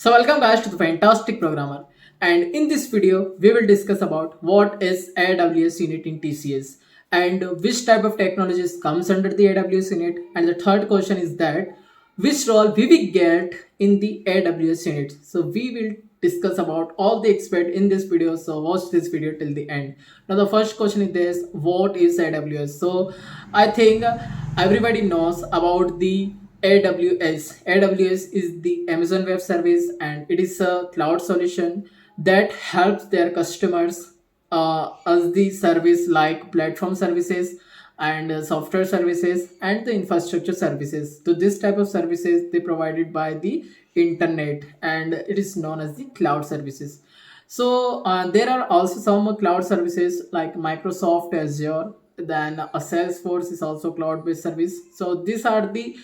So welcome guys to the Fantastic Programmer, and in this video we will discuss about what is AWS Unit in TCS and which type of technologies comes under the AWS Unit, and the third question is that which role we will get in the AWS Unit. So we will discuss about all the expert in this video, so watch this video till the end. Now the first question is this: what is AWS? So I think everybody knows about the AWS. AWS is the Amazon Web Service, and it is a cloud solution that helps their customers as the service like platform services and software services and the infrastructure services. So this type of services they provided by the internet, and it is known as the cloud services. So there are also some cloud services like Microsoft Azure, then a Salesforce is also cloud-based service. So these are the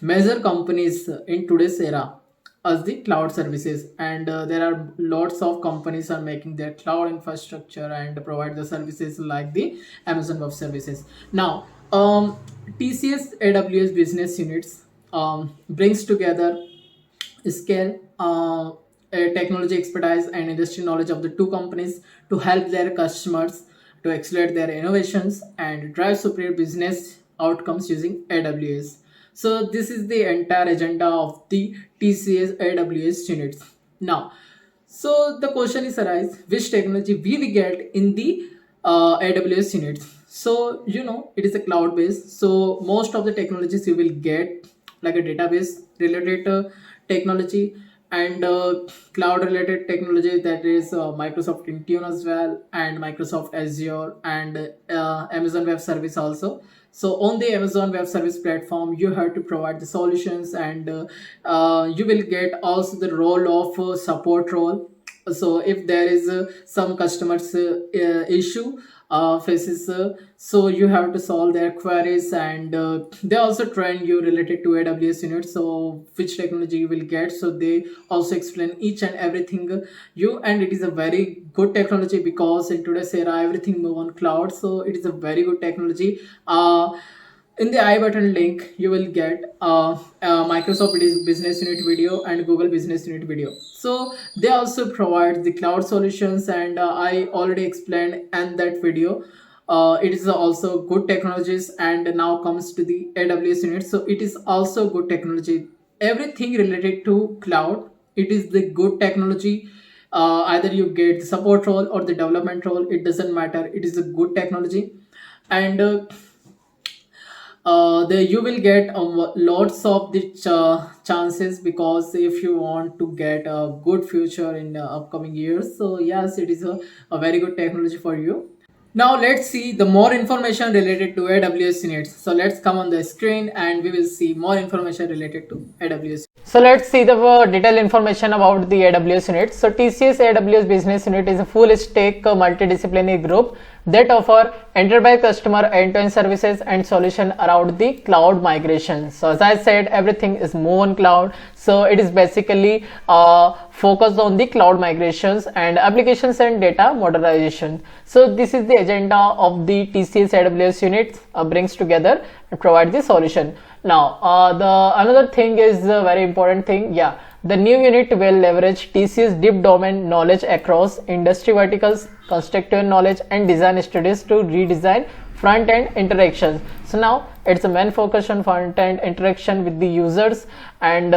major companies in today's era as the cloud services, and there are lots of companies are making their cloud infrastructure and provide the services like the Amazon Web Services. Now TCS AWS business units brings together scale, a technology expertise and industry knowledge of the two companies to help their customers to accelerate their innovations and drive superior business outcomes using AWS. So this is the entire agenda of the TCS AWS units. Now, so the question is arise, which technology we will get in the AWS units. So it is a cloud based. So most of the technologies you will get like a database related technology and cloud related technology, that is Microsoft Intune as well, and Microsoft Azure, and Amazon Web Service also. So on the Amazon Web Service platform you have to provide the solutions, and you will get also the role of support role. So if there is some customers issue faces, so you have to solve their queries, and they also train you related to AWS unit, so which technology you will get. So they also explain each and everything you, and it is a very good technology because in today's era everything move on cloud. So it is a very good technology. In the I button link you will get Microsoft business unit video and Google business unit video. So they also provide the cloud solutions, and I already explained in that video. It is also good technologies, and now comes to the AWS unit. So it is also good technology. Everything related to cloud, it is the good technology. Either you get the support role or the development role, it doesn't matter, it is a good technology. And there you will get lots of the chances, because if you want to get a good future in the upcoming years, so yes, it is a very good technology for you. Now let's see the more information related to AWS units. So let's come on the screen and we will see more information related to AWS. So let's see the detailed information about the AWS unit. So TCS AWS business unit is a full stack multidisciplinary group that offer enterprise customer end-to-end services and solution around the cloud migration. So as I said, everything is move on cloud. So it is basically focused on the cloud migrations and applications and data modernization. So this is the agenda of the TCS AWS unit, brings together and provide the solution. Now the another thing is a very important thing. The new unit will leverage TCS deep domain knowledge across industry verticals, conceptual knowledge and design studies to redesign front-end interactions. So now it's a main focus on front-end interaction with the users, and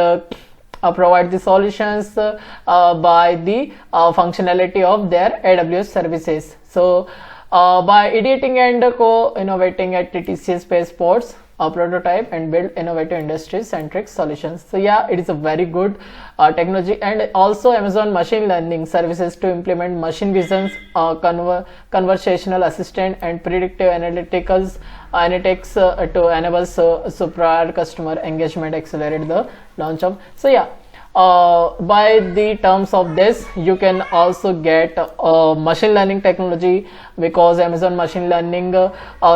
provide the solutions by the functionality of their AWS services. So by ideating and co-innovating at the TCS spaceports, prototype and build innovative industry centric solutions. So it is a very good technology. And also Amazon machine learning services to implement machine visions, conversational assistant and predictive analytics to enable superior customer engagement, accelerate the launch of. By the terms of this, you can also get machine learning technology, because Amazon machine learning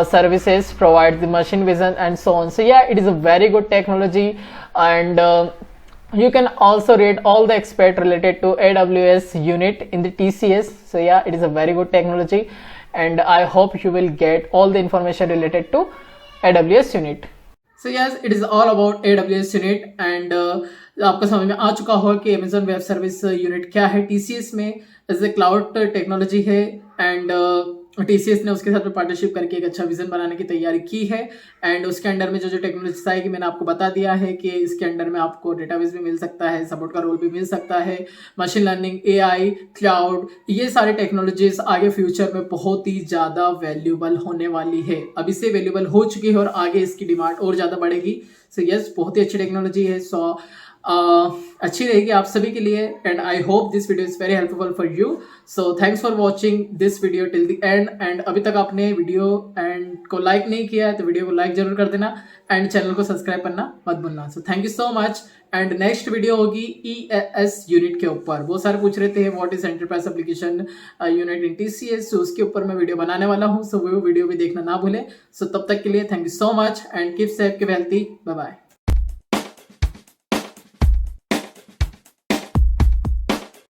services provide the machine vision and so on. So it is a very good technology, and you can also read all the expert related to AWS unit in the TCS. So it is a very good technology, and I hope you will get all the information related to AWS unit. So yes it is all about AWS unit and आपको समझ में आ चुका होगा कि Amazon web service unit क्या है। TCS में as a cloud technology है एंड TCS ने उसके साथ में पार्टनरशिप करके एक अच्छा विजन बनाने की तैयारी की है एंड उसके अंडर में जो जो टेक्नोलॉजीज आएगी मैंने आपको बता दिया है कि इसके अंडर में आपको डेटाबेस भी मिल सकता है, सपोर्ट का रोल भी मिल सकता है, मशीन लर्निंग, AI, क्लाउड, ये सारी टेक्नोलॉजीज आगे फ्यूचर में बहुत ही ज़्यादा वैल्यूबल होने वाली है। अभी से वैल्यूबल हो चुकी है और आगे इसकी डिमांड और ज़्यादा बढ़ेगी। सो यस बहुत ही अच्छी टेक्नोलॉजी है। सो अच्छी रहेगी आप सभी के लिए and I hope this video is very helpful for you. So thanks for watching this video till the end and अभी तक आपने वीडियो एंड को लाइक नहीं किया है तो वीडियो को लाइक जरूर कर देना एंड चैनल को सब्सक्राइब करना मत भूलना। So thank you so much and next video होगी EAS यूनिट के ऊपर। बहुत सारे पूछ रहे थे what is enterprise application unit in TCS, तो उसके ऊपर मैं वीडियो बनाने वाला हूँ। सो वो वीडियो भी देखना ना भूलें। सो तब तक के लिए thank you so much and keep safe, keep healthy, bye bye.